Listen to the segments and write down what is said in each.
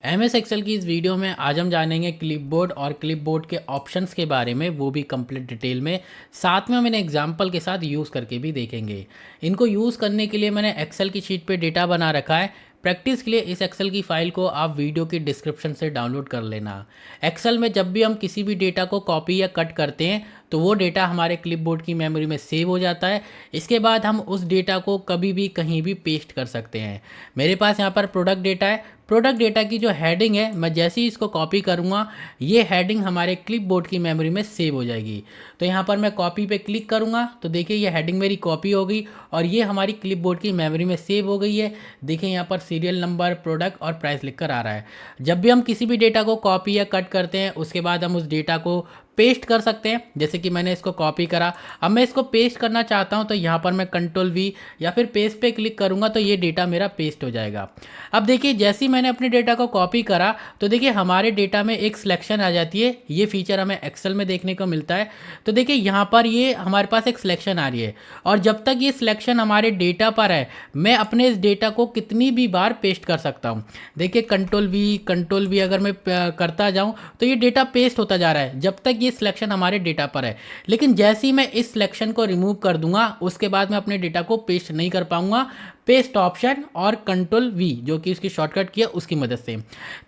MS Excel की इस video में आज हम जानेंगे क्लिपबोर्ड और क्लिपबोर्ड के ऑप्शंस के बारे में, वो भी कंप्लीट डिटेल में। साथ में मैंने एग्जांपल के साथ यूज़ करके भी देखेंगे। इनको यूज़ करने के लिए मैंने एक्सेल की शीट पे डेटा बना रखा है। प्रैक्टिस के लिए इस एक्सेल की फ़ाइल को आप वीडियो की डिस्क्रिप्शन से डाउनलोड कर लेना। एक्सेल में जब भी हम किसी भी डेटा को कॉपी या कट करते हैं तो वो डेटा हमारे क्लिपबोर्ड की मेमोरी में सेव हो जाता है। इसके बाद हम उस डेटा को कभी भी कहीं भी पेस्ट कर सकते हैं। मेरे पास यहाँ पर प्रोडक्ट डेटा है। प्रोडक्ट डेटा की जो हेडिंग है, मैं जैसे ही इसको कॉपी करूँगा ये हेडिंग हमारे क्लिपबोर्ड की मेमोरी में सेव हो जाएगी। तो यहाँ पर मैं कॉपी पे क्लिक करूँगा तो देखिए ये हेडिंग मेरी कॉपी हो गई और ये हमारी क्लिपबोर्ड की मेमोरी में सेव हो गई है। देखिए यहाँ पर सीरियल नंबर, प्रोडक्ट और प्राइस लिखकर आ रहा है। जब भी हम किसी भी डेटा को कॉपी या कट करते हैं उसके बाद हम उस डेटा को पेस्ट कर सकते हैं। जैसे कि मैंने इसको कॉपी करा, अब मैं इसको पेस्ट करना चाहता हूं तो यहाँ पर मैं कंट्रोल वी या फिर पेस्ट पे क्लिक करूंगा तो ये डेटा मेरा पेस्ट हो जाएगा। अब देखिए जैसे ही मैंने अपने डेटा को कॉपी करा तो देखिए हमारे डेटा में एक सिलेक्शन आ जाती है। ये फीचर हमें एक्सेल में देखने को मिलता है। तो देखिए यहाँ पर ये हमारे पास एक सिलेक्शन आ रही है और जब तक ये सिलेक्शन हमारे डेटा पर है मैं अपने इस डेटा को कितनी भी बार पेस्ट कर सकता हूँ। देखिए कंट्रोल वी अगर मैं करता जाऊँ तो ये डेटा पेस्ट होता जा रहा है जब तक ये सिलेक्शन हमारे डेटा पर है। लेकिन जैसे ही मैं इस सिलेक्शन को रिमूव कर दूंगा उसके बाद मैं अपने डेटा को पेस्ट नहीं कर पाऊंगा। पेस्ट ऑप्शन और कंट्रोल वी जो कि इसकी शॉर्टकट की है उसकी मदद से।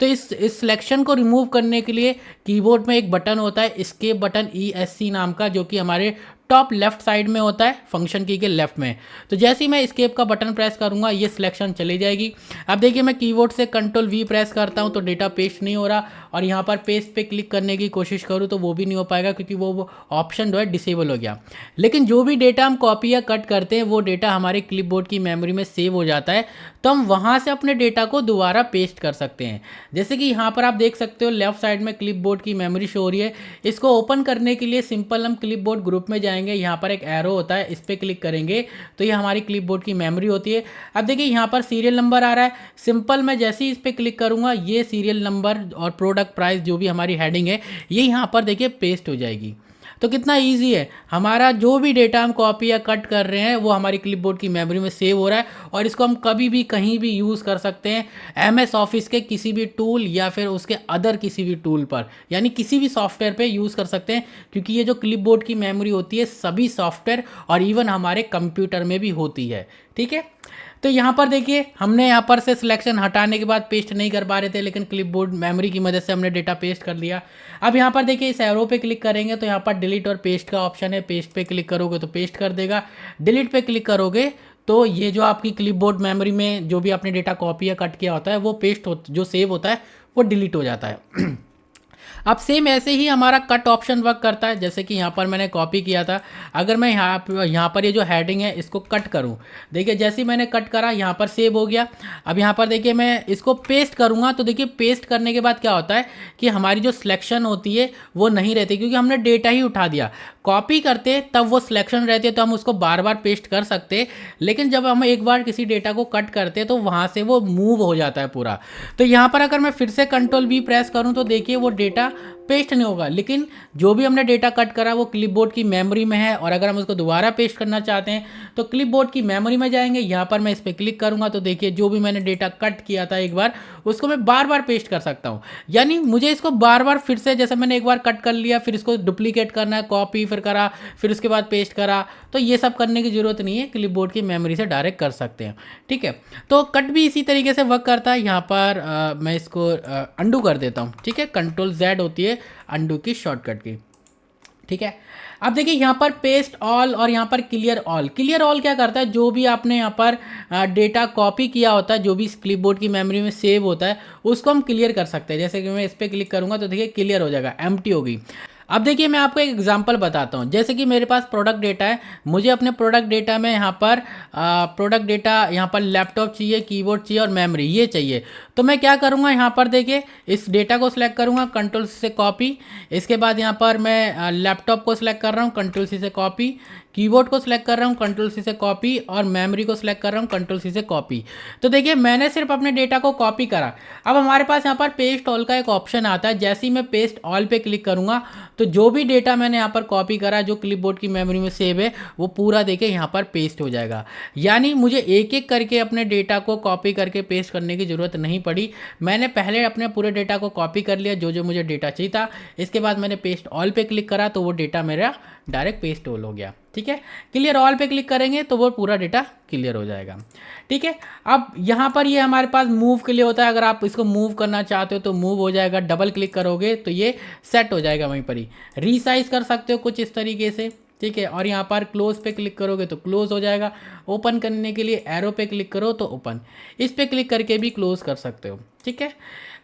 तो इस सिलेक्शन को रिमूव करने के लिए कीबोर्ड में एक बटन होता है एस्केप बटन ESC नाम का, जो कि हमारे टॉप लेफ्ट साइड में होता है, फंक्शन की के लेफ्ट में। तो जैसे ही मैं एस्केप का बटन प्रेस करूंगा ये सिलेक्शन चली जाएगी। अब देखिए मैं कीबोर्ड से कंट्रोल वी प्रेस करता हूं तो डेटा पेस्ट नहीं हो रहा और यहाँ पर पेस्ट पे क्लिक करने की कोशिश करूँ तो वो भी नहीं हो पाएगा क्योंकि वो ऑप्शन जो है डिसेबल हो गया। लेकिन जो भी डेटा हम कॉपी या कट करते हैं वो डेटा हमारे क्लिपबोर्ड की मेमोरी में सेव हो जाता है। तो हम वहाँ से अपने डेटा को दोबारा पेस्ट कर सकते हैं। जैसे कि यहाँ पर आप देख सकते हो लेफ्ट साइड में क्लिपबोर्ड की मेमोरी शो हो रही है। इसको ओपन करने के लिए सिंपल हम क्लिपबोर्ड ग्रुप में जाएंगे, यहाँ पर एक एरो होता है, इस पर क्लिक करेंगे तो ये हमारी क्लिपबोर्ड की मेमोरी होती है। अब देखिए यहाँ पर सीरियल नंबर आ रहा है, सिंपल मैं जैसे ही इस पर क्लिक करूँगा ये सीरियल नंबर और प्रोडक्ट प्राइस जो भी हमारी हेडिंग है ये यहाँ पर देखिए पेस्ट हो जाएगी। तो कितना इजी है, हमारा जो भी डेटा हम कॉपी या कट कर रहे हैं वो हमारी क्लिपबोर्ड की मेमोरी में सेव हो रहा है और इसको हम कभी भी कहीं भी यूज़ कर सकते हैं। MS ऑफिस के किसी भी टूल या फिर उसके अदर किसी भी टूल पर, यानी किसी भी सॉफ्टवेयर पे यूज़ कर सकते हैं क्योंकि ये जो क्लिपबोर्ड की मेमोरी होती है सभी सॉफ्टवेयर और इवन हमारे कंप्यूटर में भी होती है। ठीक है, तो यहाँ पर देखिए हमने यहाँ पर से सिलेक्शन हटाने के बाद पेस्ट नहीं कर पा रहे थे, लेकिन क्लिपबोर्ड मेमोरी की मदद से हमने डेटा पेस्ट कर लिया। अब यहाँ पर देखिए इस एरो पे क्लिक करेंगे तो यहाँ पर डिलीट और पेस्ट का ऑप्शन है, पेस्ट पे क्लिक करोगे तो पेस्ट कर देगा, डिलीट पे क्लिक करोगे तो ये जो आपकी क्लिपबोर्ड मेमोरी में जो भी आपने डेटा कॉपी या कट किया होता है वो पेस्ट हो, जो सेव होता है वो डिलीट हो जाता है। अब सेम ऐसे ही हमारा कट ऑप्शन वर्क करता है। जैसे कि यहाँ पर मैंने कॉपी किया था, अगर मैं यहाँ पर ये जो हेडिंग है इसको कट करूँ, देखिए जैसे ही मैंने कट करा यहाँ पर सेव हो गया। अब यहाँ पर देखिए मैं इसको पेस्ट करूँगा तो देखिए पेस्ट करने के बाद क्या होता है कि हमारी जो सिलेक्शन होती है वो नहीं रहती क्योंकि हमने डेटा ही उठा दिया। कॉपी करते तब वो सिलेक्शन रहती है तो हम उसको बार बार पेस्ट कर सकते, लेकिन जब हम एक बार किसी डेटा को कट करते तो वहाँ से वो मूव हो जाता है पूरा। तो यहाँ पर अगर मैं फिर से कंट्रोल वी प्रेस करूँ तो देखिए वो डेटा पेस्ट नहीं होगा, लेकिन जो भी हमने डेटा कट करा वो क्लिपबोर्ड की मेमोरी में है और अगर हम उसको दोबारा पेस्ट करना चाहते हैं तो क्लिपबोर्ड की मेमोरी में जाएंगे, यहाँ पर मैं इस पर क्लिक करूँगा तो देखिए जो भी मैंने डेटा कट किया था एक बार उसको मैं बार बार पेस्ट कर सकता हूँ। यानी मुझे इसको बार बार फिर से, जैसे मैंने एक बार कट कर लिया फिर इसको डुप्लीकेट करना है, कॉपी फिर करा फिर उसके बाद पेस्ट करा, तो ये सब करने की ज़रूरत नहीं है, क्लिपबोर्ड की मेमोरी से डायरेक्ट कर सकते हैं। ठीक है, तो कट भी इसी तरीके से वर्क करता है। यहाँ पर मैं इसको अंडू कर देता हूँ। ठीक है, कंट्रोल Z होती है अंडू की शॉर्टकट की। ठीक है, अब देखिए यहाँ पर पेस्ट ऑल और यहाँ पर क्लियर ऑल। क्लियर ऑल क्या करता है, जो भी आपने यहाँ पर डेटा कॉपी किया होता है जो भी क्लिपबोर्ड की मेमोरी में सेव होता है उसको हम क्लियर कर सकते हैं। जैसे कि मैं इस पर क्लिक करूँगा तो देखिए क्लियर हो जाएगा, एम्प्टी हो गई। अब देखिए मैं आपको एक एग्जांपल बताता हूँ। जैसे कि मेरे पास प्रोडक्ट डेटा है, मुझे अपने प्रोडक्ट डेटा में यहाँ पर प्रोडक्ट डेटा यहाँ पर लैपटॉप चाहिए, कीबोर्ड चाहिए और मेमोरी ये चाहिए। तो मैं क्या करूँगा, यहाँ पर देखिए इस डेटा को सिलेक्ट करूँगा, कंट्रोल से कॉपी, इसके बाद यहाँ पर मैं लैपटॉप को सिलेक्ट कर रहा हूँ, कंट्रोल सी से कॉपी, कीबोर्ड को सिलेक्ट कर रहा हूँ, कंट्रोल सी से कॉपी, और मेमोरी को सिलेक्ट कर रहा हूँ, कंट्रोल सी से कॉपी। तो देखिए मैंने सिर्फ अपने डेटा को कॉपी करा। अब हमारे पास यहाँ पर पेस्ट ऑल का एक ऑप्शन आता है। जैसे ही मैं पेस्ट ऑल पे क्लिक करूँगा तो जो भी डेटा मैंने यहाँ पर कॉपी करा, जो क्लिपबोर्ड की मेमोरी में सेव है, वो पूरा देखिए यहाँ पर पेस्ट हो जाएगा। यानी मुझे एक एक करके अपने डेटा को कॉपी करके पेस्ट करने की ज़रूरत नहीं पड़ी। मैंने पहले अपने पूरे डेटा को कॉपी कर लिया, जो जो मुझे डेटा चाहिए था। इसके बाद मैंने पेस्ट ऑल पे क्लिक करा तो वो डेटा मेरा डायरेक्ट पेस्ट ऑल हो गया। ठीक है, क्लियर ऑल पे क्लिक करेंगे तो वो पूरा डेटा क्लियर हो जाएगा। ठीक है, अब यहाँ पर ये हमारे पास मूव के लिए होता है। अगर आप इसको मूव करना चाहते हो तो मूव हो जाएगा, डबल क्लिक करोगे तो ये सेट हो जाएगा वहीं पर ही। रीसाइज कर सकते हो कुछ इस तरीके से। ठीक है, और यहाँ पर क्लोज पे क्लिक करोगे तो क्लोज हो जाएगा। ओपन करने के लिए एरो पे क्लिक करो तो ओपन, इस पे क्लिक करके भी क्लोज कर सकते हो। ठीक है,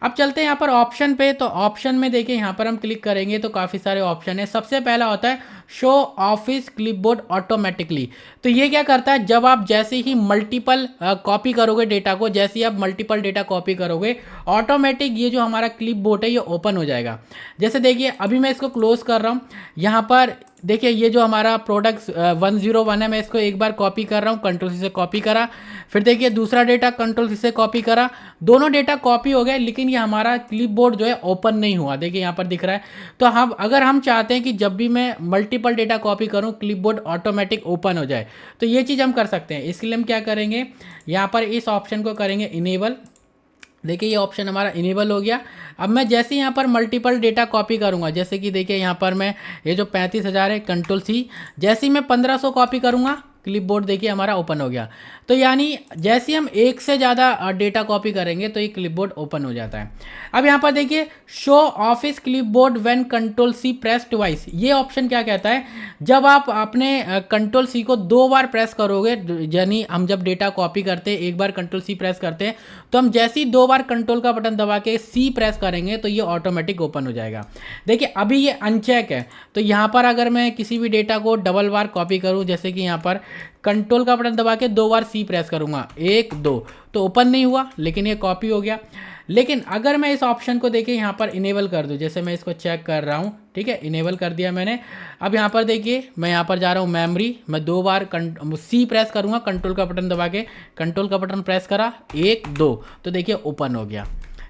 अब चलते हैं यहाँ पर ऑप्शन पे। तो ऑप्शन में देखिए यहाँ पर हम क्लिक करेंगे तो काफ़ी सारे ऑप्शन है। सबसे पहला होता है शो ऑफिस क्लिपबोर्ड ऑटोमेटिकली। तो ये क्या करता है, जब आप जैसे ही मल्टीपल कॉपी करोगे डेटा को, जैसे ही आप मल्टीपल डेटा कॉपी करोगे, ऑटोमेटिक ये जो हमारा क्लिपबोर्ड है ये ओपन हो जाएगा। जैसे देखिए अभी मैं इसको क्लोज कर रहा हूँ। यहाँ पर देखिए ये जो हमारा प्रोडक्ट 101 है, मैं इसको एक बार कॉपी कर रहा हूँ, कंट्रोल सी से कॉपी करा। फिर देखिए दूसरा डेटा कंट्रोल सी से कॉपी करा। दोनों डेटा कॉपी हो गए, लेकिन ये हमारा क्लिपबोर्ड जो है ओपन नहीं हुआ। देखिए यहाँ पर दिख रहा है। तो हम अगर हम चाहते हैं कि जब भी मैं मल्टीपल डेटा कॉपी करूँ क्लिपबोर्ड ऑटोमेटिक ओपन हो जाए, तो ये चीज़ हम कर सकते हैं। इसके लिए हम क्या करेंगे, यहाँ पर इस ऑप्शन को करेंगे इनेबल। देखिए ये ऑप्शन हमारा इनेबल हो गया। अब मैं जैसे ही यहाँ पर मल्टीपल डेटा कॉपी करूँगा, जैसे कि देखिए यहाँ पर मैं ये जो 35,000 है, कंट्रोल सी, जैसे ही मैं 1500 कॉपी करूँगा क्लिपबोर्ड देखिए हमारा ओपन हो गया। तो यानी जैसे ही हम एक से ज़्यादा डेटा कॉपी करेंगे तो ये क्लिपबोर्ड ओपन हो जाता है। अब यहाँ पर देखिए show office clipboard when control C press twice. ये ऑप्शन क्या कहता है, जब आप अपने कंट्रोल सी को 2 बार प्रेस करोगे, यानी हम जब डेटा कॉपी करते हैं एक बार कंट्रोल सी प्रेस करते हैं, तो हम जैसे ही 2 बार कंट्रोल का बटन दबा के सी प्रेस करेंगे तो ये ऑटोमेटिक ओपन हो जाएगा। देखिए अभी ये अनचेक है, तो यहाँ पर अगर मैं किसी भी डेटा को डबल बार कॉपी करूँ, जैसे कि यहाँ पर कंट्रोल का बटन दबा के 2 बार सी प्रेस करूँगा, 1 2, तो ओपन नहीं हुआ, लेकिन ये कॉपी हो गया। लेकिन अगर मैं इस ऑप्शन को देखिए यहाँ पर इनेबल कर दूँ, जैसे मैं इसको चेक कर रहा हूँ, ठीक है, इनेबल कर दिया मैंने। अब यहाँ पर देखिए मैं यहाँ पर जा रहा हूँ मेमोरी, मैं 2 बार सी प्रेस करूँगा, कंट्रोल का बटन दबा के कंट्रोल का बटन प्रेस करा, 1 2, तो देखिए ओपन हो गया।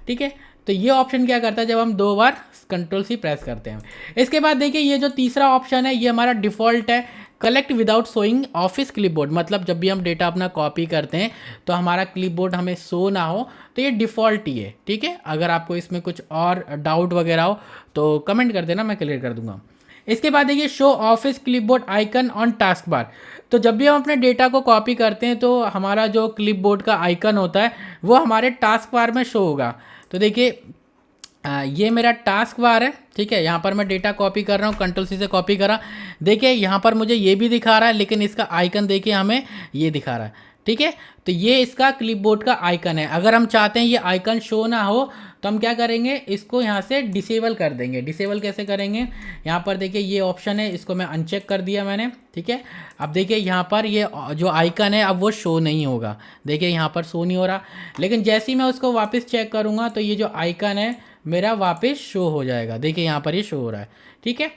ठीक है, तो ये ऑप्शन क्या करता है, जब हम 2 बार कंट्रोल सी प्रेस करते हैं। इसके बाद देखिए ये जो तीसरा ऑप्शन है ये हमारा डिफ़ॉल्ट है, collect without showing office clipboard. मतलब जब भी हम डेटा अपना कॉपी करते हैं तो हमारा क्लिपबोर्ड हमें शो ना हो, तो ये डिफ़ॉल्ट ही है। ठीक है, अगर आपको इसमें कुछ और डाउट वगैरह हो तो कमेंट कर देना, मैं क्लियर कर दूंगा। इसके बाद देखिए show office clipboard icon on task bar. तो जब भी हम अपने डेटा को कॉपी करते हैं तो हमारा जो क्लिपबोर्ड का आइकन होता है वो हमारे टास्क बार में शो होगा। तो देखिए ये मेरा टास्क बार है। ठीक है, यहाँ पर मैं डेटा कॉपी कर रहा हूँ, कंट्रोल सी से कॉपी करा। देखिए यहाँ पर मुझे ये भी दिखा रहा है, लेकिन इसका आइकन देखिए हमें ये दिखा रहा है। ठीक है, तो ये इसका क्लिपबोर्ड का आइकन है। अगर हम चाहते हैं ये आइकन शो ना हो तो हम क्या करेंगे, इसको यहाँ से डिसेबल कर देंगे। डिसेबल कैसे करेंगे, यहाँ पर देखिए ये ऑप्शन है, इसको मैं अनचेक कर दिया मैंने। ठीक है, अब देखिए यहाँ पर ये जो आइकन है अब वो शो नहीं होगा। देखिए यहाँ पर शो नहीं हो रहा, लेकिन जैसे ही मैं उसको वापस चेक करूँगा तो ये जो आइकन है मेरा वापस शो हो जाएगा। देखिए यहाँ पर ये शो हो रहा है। ठीक है,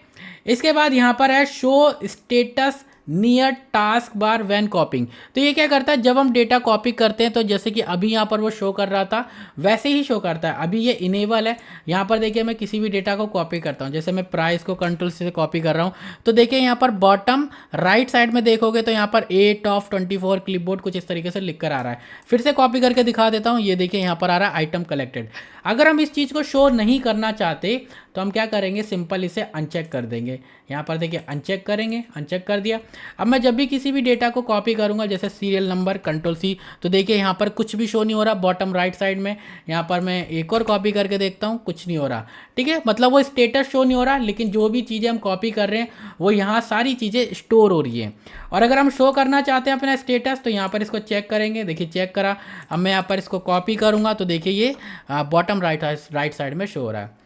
इसके बाद यहाँ पर है show status near task bar when कॉपिंग। तो ये क्या करता है, जब हम डेटा कॉपी करते हैं तो जैसे कि अभी यहाँ पर वो शो कर रहा था वैसे ही शो करता है। अभी ये इनेबल है। यहाँ पर देखिए मैं किसी भी डेटा को कॉपी करता हूँ, जैसे मैं प्राइस को कंट्रोल से कॉपी कर रहा हूँ, तो देखिए यहाँ पर बॉटम राइट साइड में देखोगे तो यहाँ पर 8 of 24 क्लिपबोर्ड कुछ इस तरीके से लिख कर आ रहा है। फिर से कॉपी करके दिखा देता हूँ, ये देखिए यहाँ पर आ रहा है आइटम कलेक्टेड। अगर हम इस चीज़ को शो नहीं करना चाहते तो हम क्या करेंगे, सिंपल इसे अनचेक कर देंगे। यहाँ पर देखिए अनचेक करेंगे, अनचेक कर दिया। अब मैं जब भी किसी भी डेटा को कॉपी करूँगा, जैसे सीरियल नंबर कंट्रोल सी, तो देखिए यहाँ पर कुछ भी शो नहीं हो रहा बॉटम राइट साइड में। यहाँ पर मैं एक और कॉपी करके देखता हूँ, कुछ नहीं हो रहा। ठीक है, मतलब वो स्टेटस शो नहीं हो रहा, लेकिन जो भी चीज़ें हम कॉपी कर रहे हैं वो यहाँ सारी चीज़ें स्टोर हो रही हैं। और अगर हम शो करना चाहते हैं अपना स्टेटस तो यहाँ पर इसको चेक करेंगे। देखिए चेक करा। अब मैं यहाँ पर इसको कॉपी करूँगा तो देखिए ये बॉटम राइट साइड में शो हो रहा है।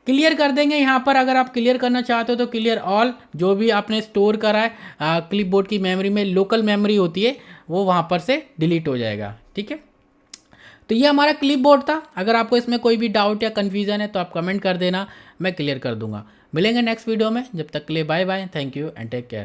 क्लियर कर देंगे यहाँ पर। अगर आप क्लियर करना चाहते हो तो क्लियर ऑल, जो भी आपने स्टोर करा है क्लिपबोर्ड की मेमोरी में, लोकल मेमोरी होती है, वो वहाँ पर से डिलीट हो जाएगा। ठीक है, तो ये हमारा क्लिपबोर्ड था। अगर आपको इसमें कोई भी डाउट या कन्फ्यूज़न है तो आप कमेंट कर देना, मैं क्लियर कर दूंगा। मिलेंगे नेक्स्ट वीडियो में, जब तक के लिए bye bye, thank you and take care.